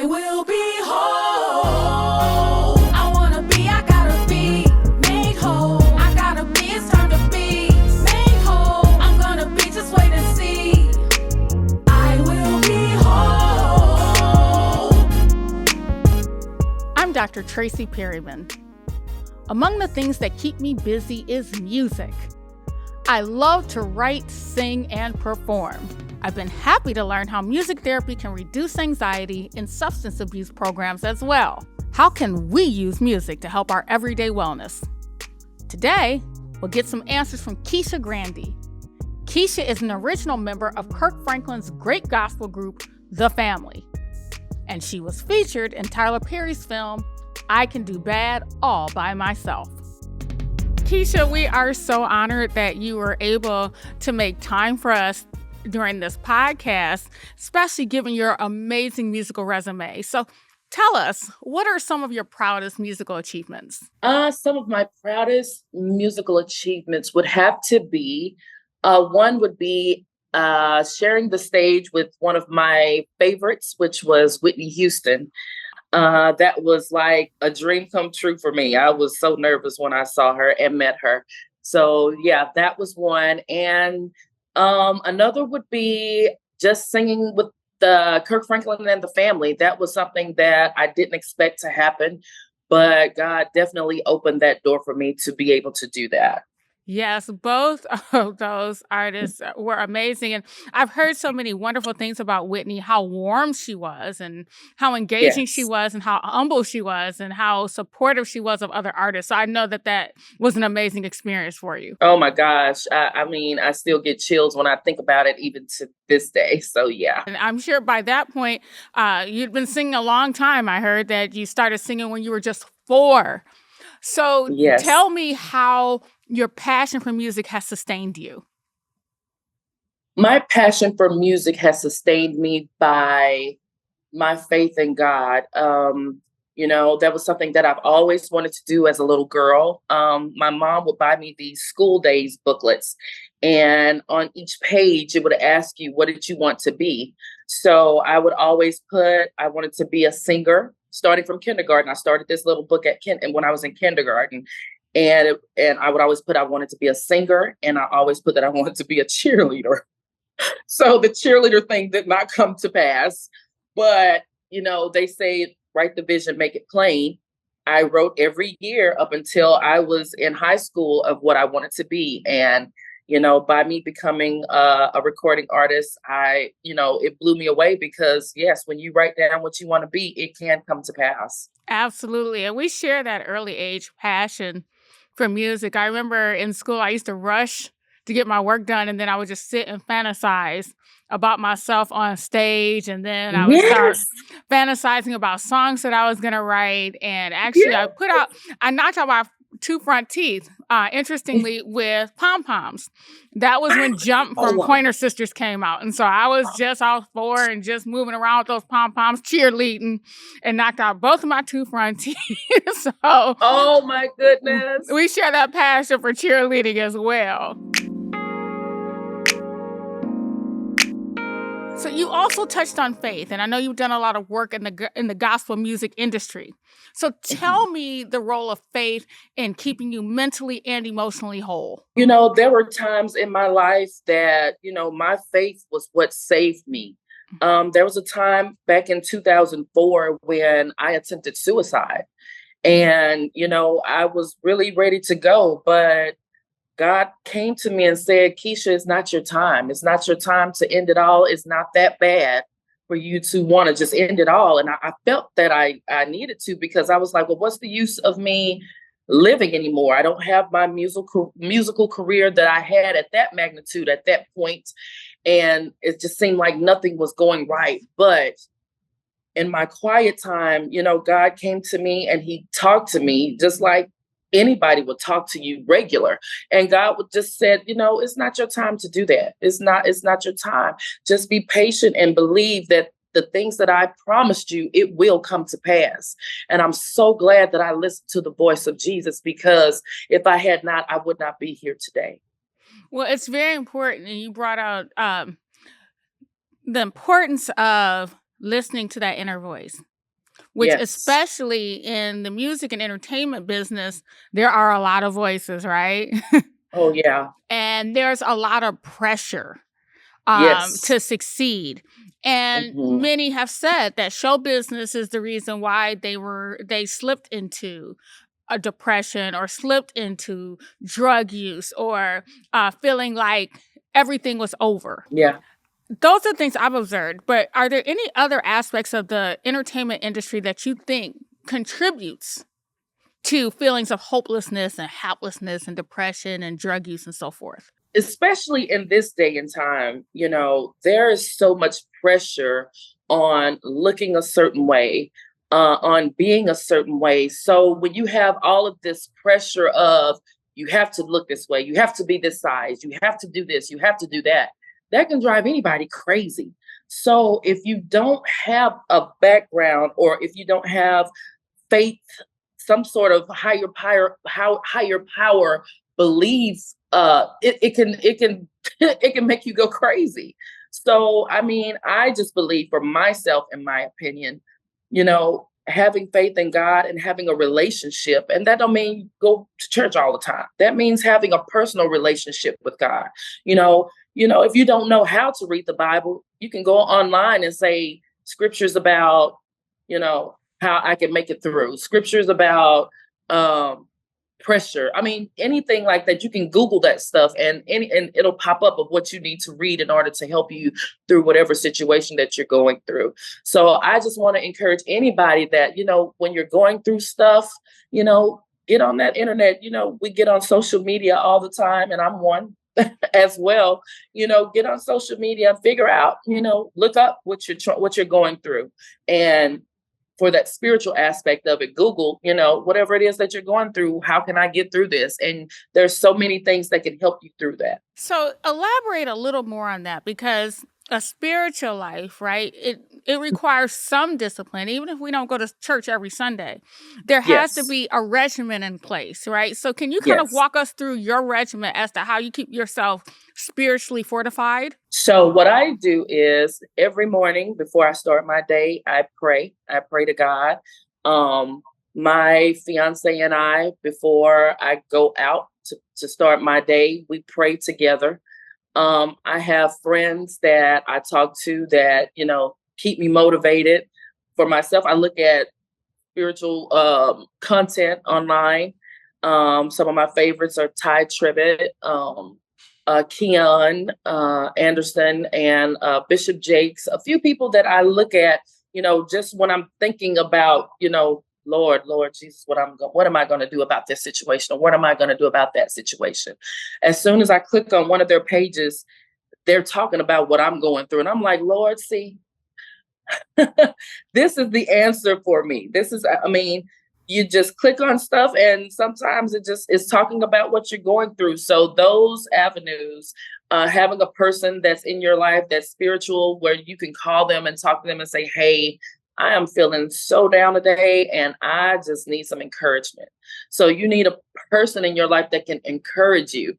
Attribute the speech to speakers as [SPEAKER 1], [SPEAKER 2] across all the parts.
[SPEAKER 1] I will be whole. I wanna be, I gotta be made whole. I gotta be, it's time to be made whole. I'm gonna be, just wait and see. I will be whole.
[SPEAKER 2] I'm Dr. Tracee Perryman. Among the things that keep me busy is music. I love to write, sing, and perform. I've been happy to learn how music therapy can reduce anxiety in substance abuse programs as well. How can we use music to help our everyday wellness? Today, we'll get some answers from Kisha Grandy. Kisha is an original member of Kirk Franklin's great gospel group, The Family. And she was featured in Tyler Perry's film, I Can Do Bad All By Myself. Kisha, we are so honored that you were able to make time for us during this podcast, especially given your amazing musical resume. So tell us, what are some of your proudest musical achievements?
[SPEAKER 3] Some of my proudest musical achievements would have to be, one would be sharing the stage with one of my favorites, which was Whitney Houston. That was like a dream come true for me. I was so nervous when I saw her and met her. So yeah, that was one. And another would be just singing with the Kirk Franklin and the Family. That was something that I didn't expect to happen, but God definitely opened that door for me to be able to do that.
[SPEAKER 2] Yes, both of those artists were amazing. And I've heard so many wonderful things about Whitney, how warm she was and how engaging she was and how humble she was and how supportive she was of other artists. So I know that that was an amazing experience for you.
[SPEAKER 3] Oh my gosh. I mean, I still get chills when I think about it even to this day. So yeah.
[SPEAKER 2] And I'm sure by that point, you'd been singing a long time. I heard that you started singing when you were just 4. So tell me how your passion for music has sustained you.
[SPEAKER 3] My passion for music has sustained me by my faith in God. That was something that I've always wanted to do as a little girl. My mom would buy me these school days booklets, and on each page, it would ask you, what did you want to be? So I would always put, I wanted to be a singer. Starting from kindergarten, I started this little book and when I was in kindergarten, and I would always put I wanted to be a singer, and I always put that I wanted to be a cheerleader. So the cheerleader thing did not come to pass, but they say write the vision, make it plain. I wrote every year up until I was in high school of what I wanted to be, and by me becoming a recording artist, it blew me away because, yes, when you write down what you want to be, it can come to pass.
[SPEAKER 2] Absolutely. And we share that early age passion for music. I remember in school, I used to rush to get my work done, and then I would just sit and fantasize about myself on stage. And then I would start fantasizing about songs that I was going to write. And actually, I knocked out my 2 front teeth, interestingly, with pom-poms. That was when Jump from Pointer Sisters came out. And so I was just all 4 and just moving around with those pom-poms, cheerleading, and knocked out both of my 2 front teeth. So,
[SPEAKER 3] oh my goodness.
[SPEAKER 2] We share that passion for cheerleading as well. So you also touched on faith, and I know you've done a lot of work in the gospel music industry. So tell me the role of faith in keeping you mentally and emotionally whole.
[SPEAKER 3] There were times in my life that, my faith was what saved me. There was a time back in 2004 when I attempted suicide, and, I was really ready to go, but God came to me and said, Kisha, it's not your time. It's not your time to end it all. It's not that bad for you to want to just end it all. And I felt that I needed to, because I was like, well, what's the use of me living anymore? I don't have my musical career that I had at that magnitude at that point. And it just seemed like nothing was going right. But in my quiet time, God came to me and he talked to me just like anybody would talk to you regular. And God would just said, it's not your time to do that. It's not your time. Just be patient and believe that the things that I promised you, it will come to pass. And I'm so glad that I listened to the voice of Jesus, because if I had not, I would not be here today.
[SPEAKER 2] Well, it's very important. And you brought out the importance of listening to that inner voice, which
[SPEAKER 3] Yes.
[SPEAKER 2] especially in the music and entertainment business, there are a lot of voices, right?
[SPEAKER 3] Oh, yeah.
[SPEAKER 2] And there's a lot of pressure
[SPEAKER 3] Yes.
[SPEAKER 2] to succeed. And
[SPEAKER 3] Mhm.
[SPEAKER 2] many have said that show business is the reason why they slipped into a depression or slipped into drug use or feeling like everything was over.
[SPEAKER 3] Yeah.
[SPEAKER 2] Those are things I've observed, but are there any other aspects of the entertainment industry that you think contributes to feelings of hopelessness and helplessness and depression and drug use and so forth?
[SPEAKER 3] Especially in this day and time, there is so much pressure on looking a certain way, on being a certain way. So when you have all of this pressure of you have to look this way, you have to be this size, you have to do this, you have to do that, that can drive anybody crazy. So if you don't have a background or if you don't have faith, some sort of higher power belief, it can it can make you go crazy. So I mean, I just believe for myself, in my opinion, having faith in God and having a relationship, and that don't mean go to church all the time. That means having a personal relationship with God. If you don't know how to read the Bible, you can go online and say scriptures about, how I can make it through. Scriptures about pressure. I mean, anything like that, you can Google that stuff and it'll pop up of what you need to read in order to help you through whatever situation that you're going through. So I just want to encourage anybody that, when you're going through stuff, get on that internet. We get on social media all the time, and I'm one as well. Get on social media and figure out, look up what you're going through. And for that spiritual aspect of it, Google, whatever it is that you're going through, how can I get through this? And there's so many things that can help you through that.
[SPEAKER 2] So elaborate a little more on that, because a spiritual life, right? It requires some discipline, even if we don't go to church every Sunday. There has to
[SPEAKER 3] Yes.
[SPEAKER 2] be a regimen in place, right? So can you kind of
[SPEAKER 3] Yes.
[SPEAKER 2] walk us through your regimen as to how you keep yourself spiritually fortified?
[SPEAKER 3] So what I do is every morning before I start my day, I pray. I pray to God. My fiance and I, before I go out to start my day, we pray together. I have friends that I talk to that, keep me motivated. For myself, I look at spiritual content online. Some of my favorites are Ty Tribbett, Keon Anderson, and Bishop Jakes. A few people that I look at, just when I'm thinking about, Lord Jesus, what am I going to do about this situation? Or what am I going to do about that situation? As soon as I click on one of their pages, they're talking about what I'm going through. And I'm like, Lord, see, this is the answer for me. You just click on stuff and sometimes it just is talking about what you're going through. So those avenues, having a person that's in your life that's spiritual, where you can call them and talk to them and say, hey, I am feeling so down today and I just need some encouragement. So you need a person in your life that can encourage you.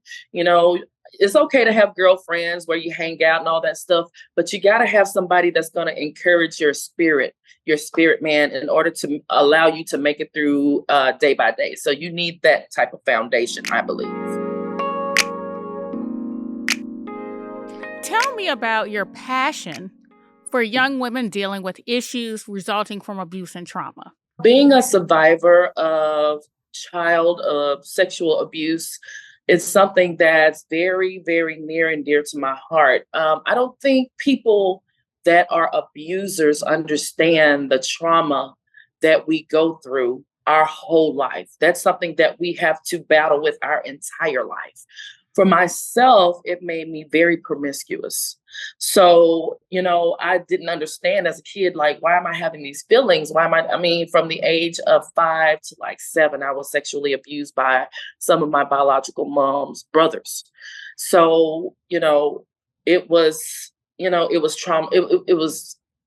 [SPEAKER 3] It's okay to have girlfriends where you hang out and all that stuff, but you got to have somebody that's going to encourage your spirit man, in order to allow you to make it through day by day. So you need that type of foundation, I believe.
[SPEAKER 2] Tell me about your passion for young women dealing with issues resulting from abuse and trauma.
[SPEAKER 3] Being a survivor of sexual abuse, it's something that's very, very near and dear to my heart. I don't think people that are abusers understand the trauma that we go through our whole life. That's something that we have to battle with our entire life. For myself, it made me very promiscuous. So, I didn't understand as a kid, like, why am I having these feelings? From the age of 5 to like 7, I was sexually abused by some of my biological mom's brothers. So, it was trauma.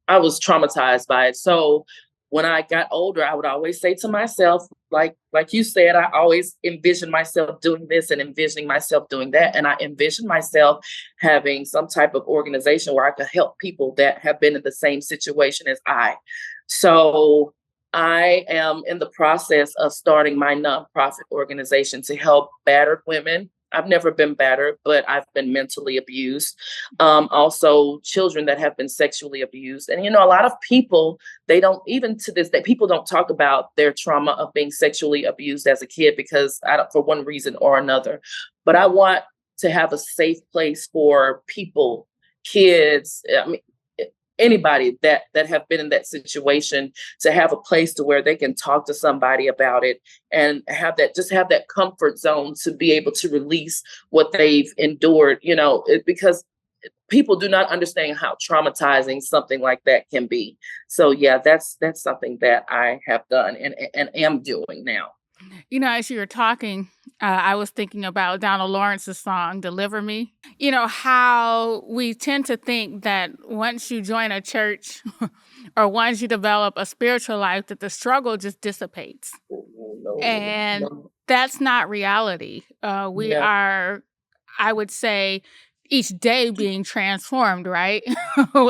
[SPEAKER 3] I was traumatized by it. So when I got older, I would always say to myself, like you said, I always envisioned myself doing this and envisioning myself doing that. And I envisioned myself having some type of organization where I could help people that have been in the same situation as I. So I am in the process of starting my nonprofit organization to help battered women. I've never been battered, but I've been mentally abused. Also, children that have been sexually abused. And, a lot of people, they don't, even to this day, people don't talk about their trauma of being sexually abused as a kid because for one reason or another. But I want to have a safe place for people, kids, anybody that have been in that situation, to have a place to where they can talk to somebody about it and have that comfort zone to be able to release what they've endured, because people do not understand how traumatizing something like that can be. So yeah, that's something that I have done and am doing now.
[SPEAKER 2] As you were talking, I was thinking about Donald Lawrence's song, Deliver Me. How we tend to think that once you join a church or once you develop a spiritual life, that the struggle just dissipates.
[SPEAKER 3] No,
[SPEAKER 2] And
[SPEAKER 3] no.
[SPEAKER 2] that's not reality. We
[SPEAKER 3] Yeah.
[SPEAKER 2] are, I would say, each day being transformed, right?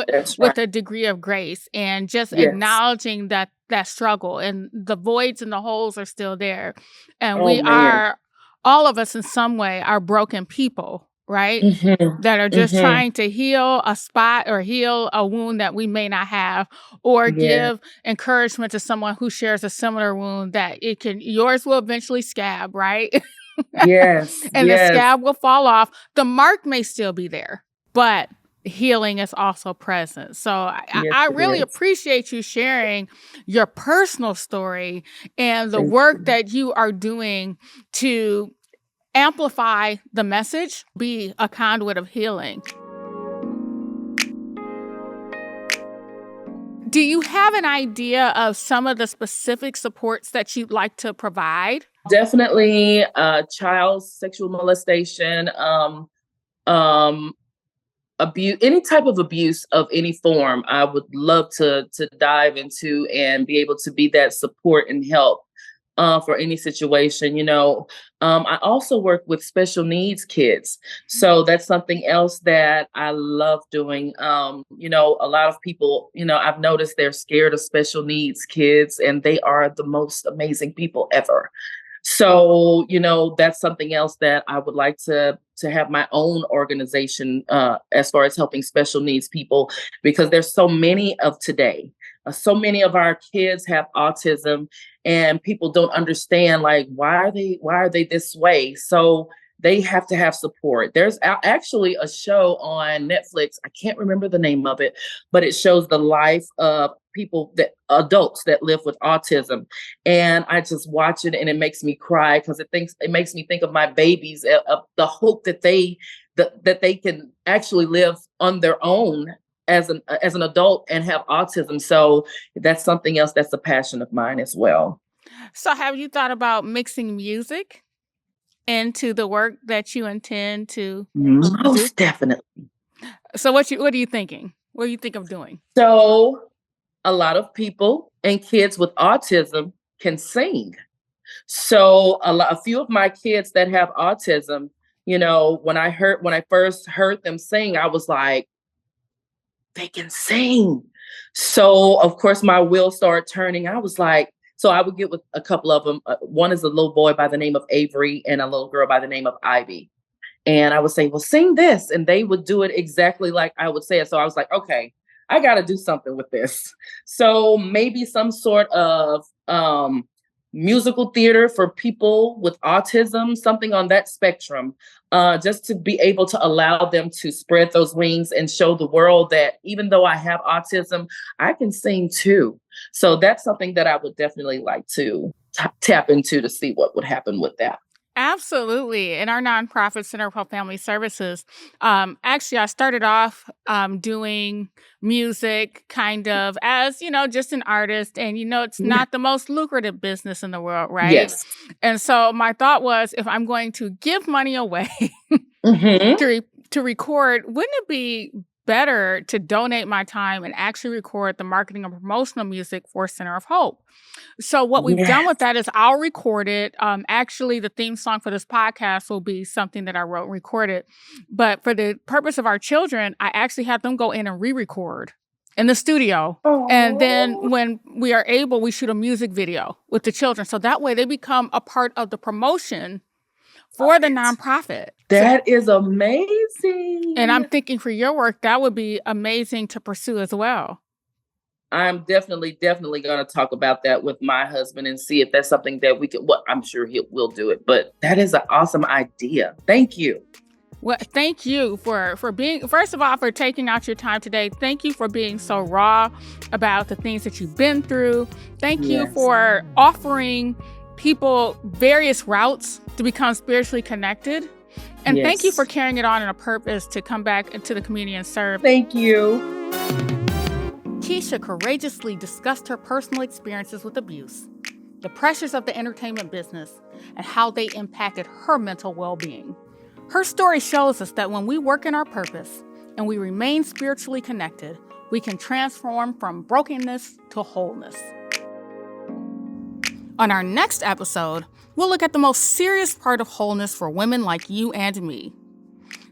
[SPEAKER 3] That's
[SPEAKER 2] With
[SPEAKER 3] right.
[SPEAKER 2] a degree of grace and just
[SPEAKER 3] Yes.
[SPEAKER 2] acknowledging that struggle and the voids and the holes are still there. And
[SPEAKER 3] Oh,
[SPEAKER 2] we
[SPEAKER 3] man.
[SPEAKER 2] are, all of us in some way are broken people, right?
[SPEAKER 3] Mhm.
[SPEAKER 2] That are just
[SPEAKER 3] Mhm.
[SPEAKER 2] trying to heal a spot or heal a wound that we may not have, or
[SPEAKER 3] Yeah.
[SPEAKER 2] give encouragement to someone who shares a similar wound that yours will eventually scab, right?
[SPEAKER 3] Yes.
[SPEAKER 2] And the
[SPEAKER 3] Yes.
[SPEAKER 2] scab will fall off. The mark may still be there, but healing is also present. So
[SPEAKER 3] Yes,
[SPEAKER 2] I
[SPEAKER 3] it
[SPEAKER 2] really
[SPEAKER 3] is.
[SPEAKER 2] appreciate you sharing your personal story and the
[SPEAKER 3] Thank
[SPEAKER 2] work
[SPEAKER 3] you.
[SPEAKER 2] that you are doing to amplify the message, be a conduit of healing. Do you have an idea of some of the specific supports that you'd like to provide?
[SPEAKER 3] Definitely child sexual molestation, abuse, any type of abuse of any form. I would love to dive into and be able to be that support and help for any situation. I also work with special needs kids, so that's something else that I love doing. A lot of people, I've noticed they're scared of special needs kids, and they are the most amazing people ever. So, that's something else that I would like to have my own organization as far as helping special needs people, because there's so many of today. So many of our kids have autism, and people don't understand, like, why are they this way? So they have to have support. There's actually a show on Netflix. I can't remember the name of it, but it shows the life of adults that live with autism. And I just watch it and it makes me cry, because it makes me think of my babies, of the hope that they can actually live on their own as an adult and have autism. So that's something else that's a passion of mine as well.
[SPEAKER 2] So have you thought about mixing music into the work that you intend to do?
[SPEAKER 3] Most definitely.
[SPEAKER 2] So what are you thinking? What do you think of doing?
[SPEAKER 3] So a lot of people and kids with autism can sing. So a few of my kids that have autism, when I first heard them sing, I was like, they can sing. So of course my wheels started turning. I was like, so I would get with a couple of them. One is a little boy by the name of Avery and a little girl by the name of Ivy. And I would say, well, sing this. And they would do it exactly like I would say it. So I was like, okay, I got to do something with this. So maybe some sort of musical theater for people with autism, something on that spectrum, just to be able to allow them to spread those wings and show the world that even though I have autism, I can sing too. So that's something that I would definitely like to tap into to see what would happen with that.
[SPEAKER 2] Absolutely. In our nonprofit Center for Family Services, actually, I started off doing music kind of as, just an artist. And, it's
[SPEAKER 3] Yeah.
[SPEAKER 2] not the most lucrative business in the world, right?
[SPEAKER 3] Yes.
[SPEAKER 2] And so my thought was, if I'm going to give money away
[SPEAKER 3] Mhm.
[SPEAKER 2] to record, wouldn't it be better to donate my time and actually record the marketing and promotional music for Center of Hope. So what we've done with that is I'll record it. Actually, the theme song for this podcast will be something that I wrote and recorded. But for the purpose of our children, I actually had them go in and re-record in the studio. And then when we are able, we shoot a music video with the children. So that way they become a part of the promotion for the nonprofit.
[SPEAKER 3] That is amazing.
[SPEAKER 2] And I'm thinking for your work, that would be amazing to pursue as well.
[SPEAKER 3] I'm definitely going to talk about that with my husband and see if that's something that we can, well, I'm sure we'll do it, but that is an awesome idea. Thank you.
[SPEAKER 2] Well, thank you for being, first of all, for taking out your time today. Thank you for being so raw about the things that you've been through. Thank you for offering people various routes to become spiritually connected. And thank you for carrying it on in a purpose to come back into the community and serve.
[SPEAKER 3] Thank you.
[SPEAKER 2] Kisha courageously discussed her personal experiences with abuse, the pressures of the entertainment business, and how they impacted her mental well-being. Her story shows us that when we work in our purpose and we remain spiritually connected, we can transform from brokenness to wholeness. On our next episode, we'll look at the most serious part of wholeness for women like you and me.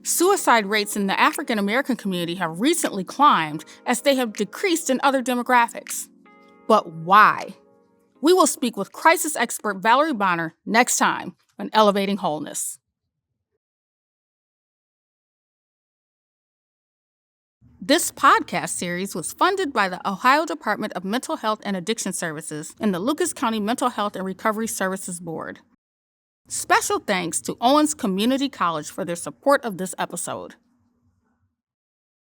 [SPEAKER 2] Suicide rates in the African American community have recently climbed as they have decreased in other demographics. But why? We will speak with crisis expert Valerie next time on Elevating Wholeness. This podcast series was funded by the Ohio Department of Mental Health and Addiction Services and the Lucas County Mental Health and Recovery Services Board. Special thanks to Owens Community College for their support of this episode.